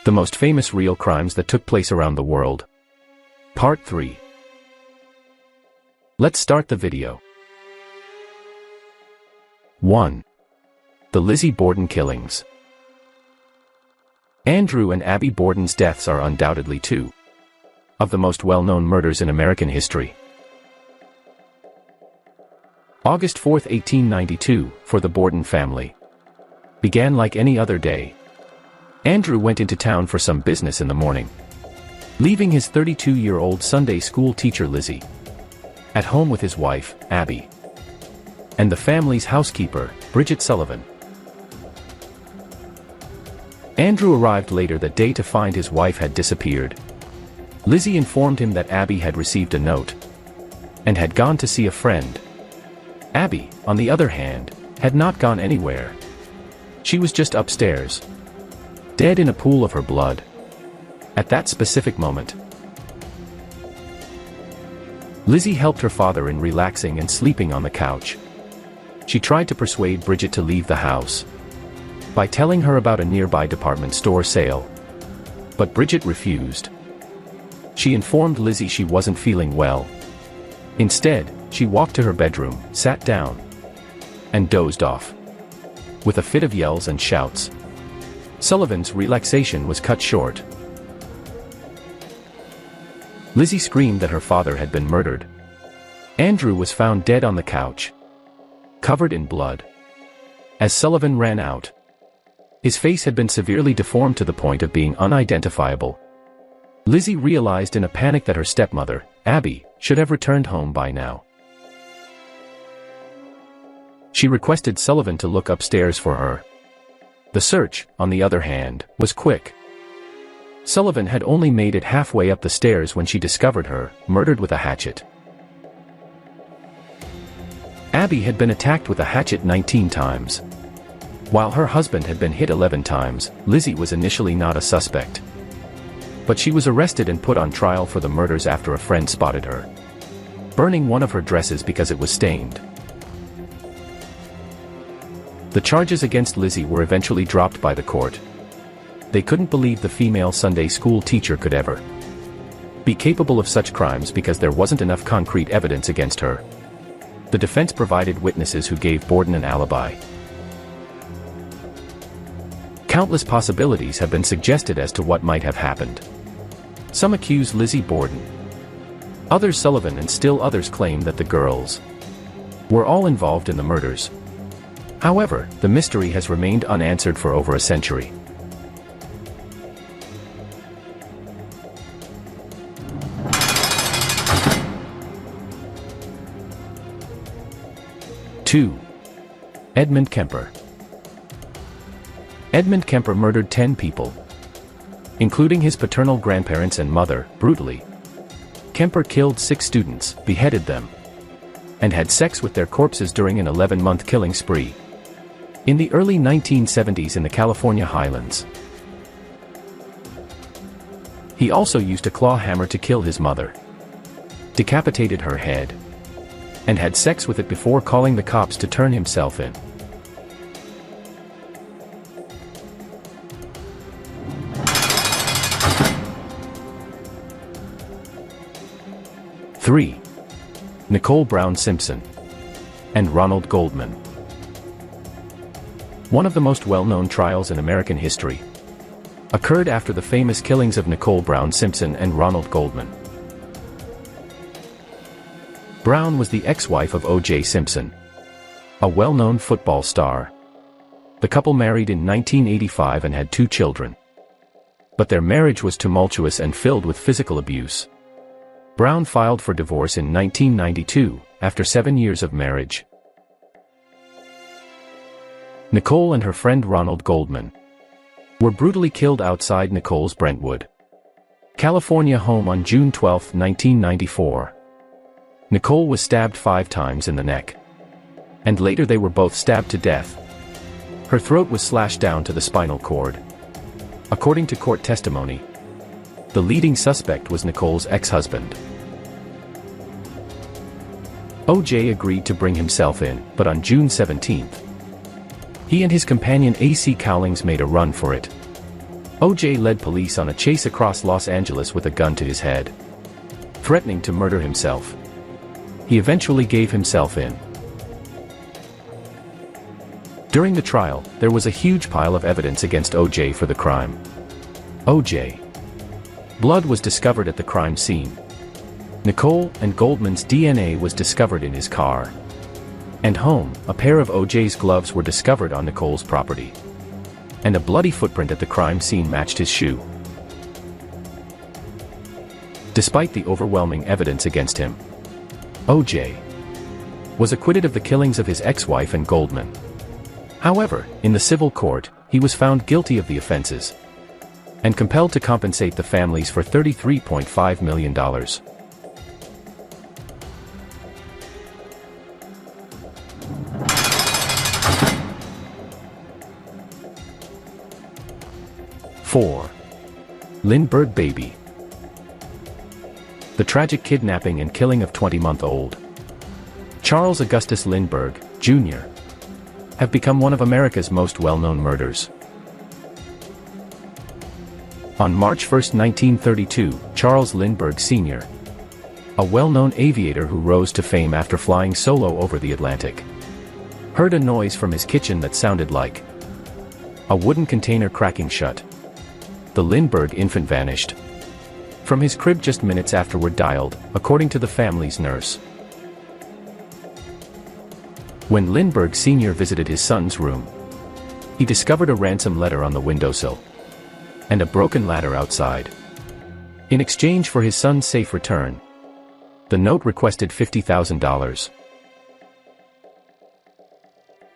The most famous real crimes that took place around the world. Part 3. Let's start the video. 1. The Lizzie Borden killings. Andrew and Abby Borden's deaths are undoubtedly two of the most well-known murders in American history. August 4, 1892, for the Borden family, began like any other day. Andrew went into town for some business in the morning, leaving his 32-year-old Sunday school teacher Lizzie at home with his wife, Abby, and the family's housekeeper, Bridget Sullivan. Andrew arrived later that day to find his wife had disappeared. Lizzie informed him that Abby had received a note and had gone to see a friend. Abby, on the other hand, had not gone anywhere. She was just upstairs, dead in a pool of her blood at that specific moment. Lizzie helped her father in relaxing and sleeping on the couch. She tried to persuade Bridget to leave the house by telling her about a nearby department store sale, but Bridget refused. She informed Lizzie she wasn't feeling well. Instead, she walked to her bedroom, sat down, and dozed off. With a fit of yells and shouts, Sullivan's relaxation was cut short. Lizzie screamed that her father had been murdered. Andrew was found dead on the couch, covered in blood. As Sullivan ran out, his face had been severely deformed to the point of being unidentifiable. Lizzie realized in a panic that her stepmother, Abby, should have returned home by now. She requested Sullivan to look upstairs for her. The search, on the other hand, was quick. Sullivan had only made it halfway up the stairs when she discovered her, murdered with a hatchet. Abby had been attacked with a hatchet 19 times. While her husband had been hit 11 times, Lizzie was initially not a suspect. But she was arrested and put on trial for the murders after a friend spotted her burning one of her dresses because it was stained. The charges against Lizzie were eventually dropped by the court. They couldn't believe the female Sunday school teacher could ever be capable of such crimes because there wasn't enough concrete evidence against her. The defense provided witnesses who gave Borden an alibi. Countless possibilities have been suggested as to what might have happened. Some accuse Lizzie Borden, others Sullivan, and still others claim that the girls were all involved in the murders. However, the mystery has remained unanswered for over a century. Two. Edmund Kemper. Edmund Kemper murdered 10 people, including his paternal grandparents and mother, brutally. Kemper killed 6 students, beheaded them, and had sex with their corpses during an 11-month killing spree in the early 1970s in the California highlands. He also used a claw hammer to kill his mother, decapitated her head, and had sex with it before calling the cops to turn himself in. Three. Nicole Brown Simpson and Ronald Goldman. One of the most well-known trials in American history occurred after the famous killings of Nicole Brown Simpson and Ronald Goldman. Brown was the ex-wife of O.J. Simpson, a well-known football star. The couple married in 1985 and had 2 children. But their marriage was tumultuous and filled with physical abuse. Brown filed for divorce in 1992, after 7 years of marriage. Nicole and her friend Ronald Goldman were brutally killed outside Nicole's Brentwood, California home on June 12, 1994. Nicole was stabbed 5 times in the neck, and later they were both stabbed to death. Her throat was slashed down to the spinal cord. According to court testimony, the leading suspect was Nicole's ex-husband. O.J. agreed to bring himself in, but on June 17, he and his companion A.C. Cowlings made a run for it. O.J. led police on a chase across Los Angeles with a gun to his head, threatening to murder himself. He eventually gave himself in. During the trial, there was a huge pile of evidence against O.J. for the crime. O.J. blood was discovered at the crime scene. Nicole and Goldman's DNA was discovered in his car. And home, a pair of O.J.'s gloves were discovered on Nicole's property. And a bloody footprint at the crime scene matched his shoe. Despite the overwhelming evidence against him, O.J. was acquitted of the killings of his ex-wife and Goldman. However, in the civil court, he was found guilty of the offenses and compelled to compensate the families for $33.5 million. Four. Lindbergh baby. The tragic kidnapping and killing of 20-month-old Charles Augustus Lindbergh, Jr. have become one of America's most well-known murders. On March 1, 1932, Charles Lindbergh Sr., a well-known aviator who rose to fame after flying solo over the Atlantic, heard a noise from his kitchen that sounded like a wooden container cracking shut. The Lindbergh infant vanished from his crib just minutes afterward, dialed, according to the family's nurse. When Lindbergh Sr. visited his son's room, he discovered a ransom letter on the windowsill and a broken ladder outside. In exchange for his son's safe return, the note requested $50,000.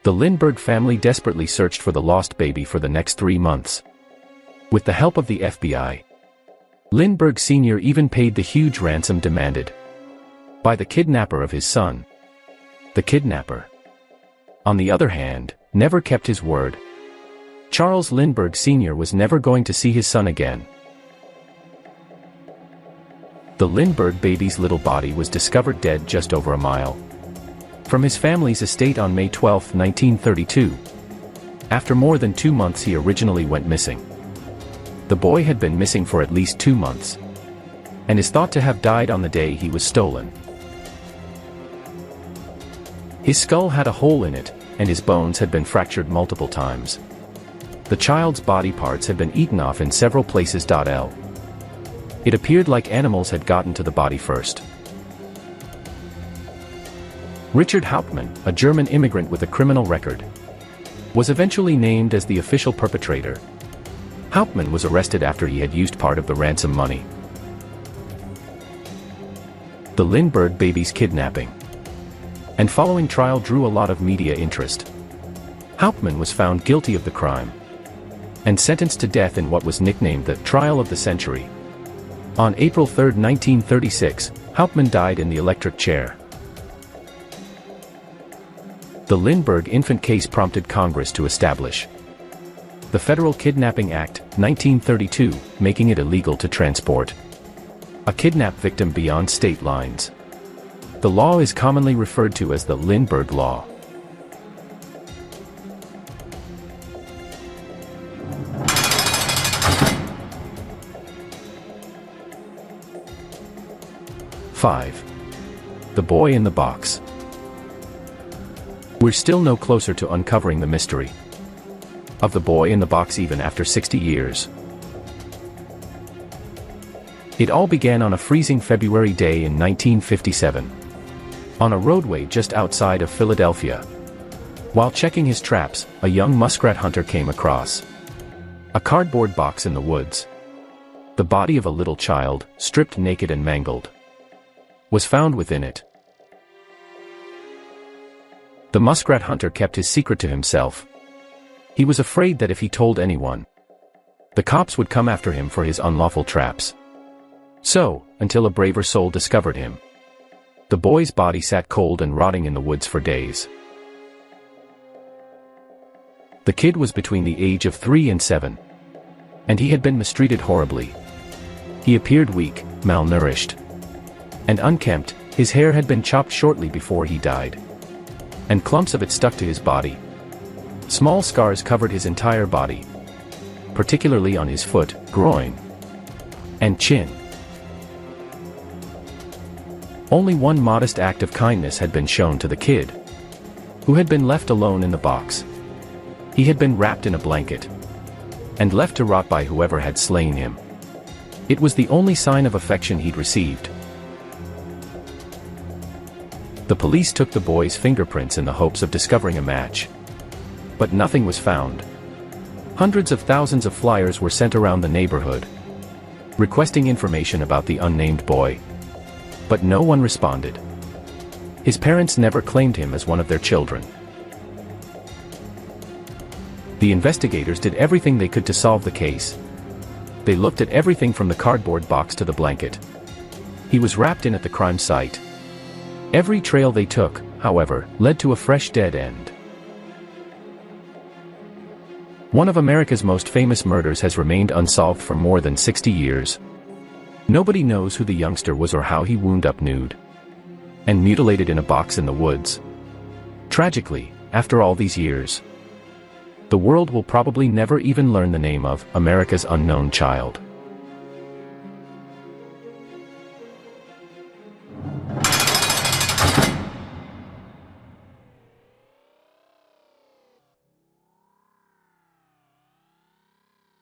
The Lindbergh family desperately searched for the lost baby for the next 3 months. With the help of the FBI, Lindbergh Sr. even paid the huge ransom demanded by the kidnapper of his son. The kidnapper, on the other hand, never kept his word. Charles Lindbergh Sr. was never going to see his son again. The Lindbergh baby's little body was discovered dead just over a mile from his family's estate on May 12, 1932. After more than 2 months he originally went missing. The boy had been missing for at least 2 months, and is thought to have died on the day he was stolen. His skull had a hole in it, and his bones had been fractured multiple times. The child's body parts had been eaten off in several places. It appeared like animals had gotten to the body first. Richard Hauptmann, a German immigrant with a criminal record, was eventually named as the official perpetrator. Hauptmann was arrested after he had used part of the ransom money. The Lindbergh baby's kidnapping and following trial drew a lot of media interest. Hauptmann was found guilty of the crime and sentenced to death in what was nicknamed the trial of the century. On April 3, 1936, Hauptmann died in the electric chair. The Lindbergh infant case prompted Congress to establish the Federal Kidnapping Act, 1932, making it illegal to transport a kidnapped victim beyond state lines. The law is commonly referred to as the Lindbergh Law. Five. The Boy in the Box. We're still no closer to uncovering the mystery of the boy in the box even after 60 years. It all began on a freezing February day in 1957. On a roadway just outside of Philadelphia. While checking his traps, a young muskrat hunter came across a cardboard box in the woods. The body of a little child, stripped naked and mangled, was found within it. The muskrat hunter kept his secret to himself. He was afraid that if he told anyone, the cops would come after him for his unlawful traps. So, until a braver soul discovered him. The boy's body sat cold and rotting in the woods for days. The kid was between the age of 3 and 7. And he had been mistreated horribly. He appeared weak, malnourished, and unkempt. His hair had been chopped shortly before he died, and clumps of it stuck to his body. Small scars covered his entire body. particularly on his foot, groin, and chin. Only one modest act of kindness had been shown to the kid, who had been left alone in the box. He had been wrapped in a blanket and left to rot by whoever had slain him. It was the only sign of affection he'd received. The police took the boy's fingerprints in the hopes of discovering a match, but nothing was found. Hundreds of thousands of flyers were sent around the neighborhood, requesting information about the unnamed boy, but no one responded. His parents never claimed him as one of their children. The investigators did everything they could to solve the case. They looked at everything from the cardboard box to the blanket he was wrapped in at the crime site. Every trail they took, however, led to a fresh dead end. One of America's most famous murders has remained unsolved for more than 60 years. Nobody knows who the youngster was or how he wound up nude and mutilated in a box in the woods. Tragically, after all these years, the world will probably never even learn the name of America's unknown child.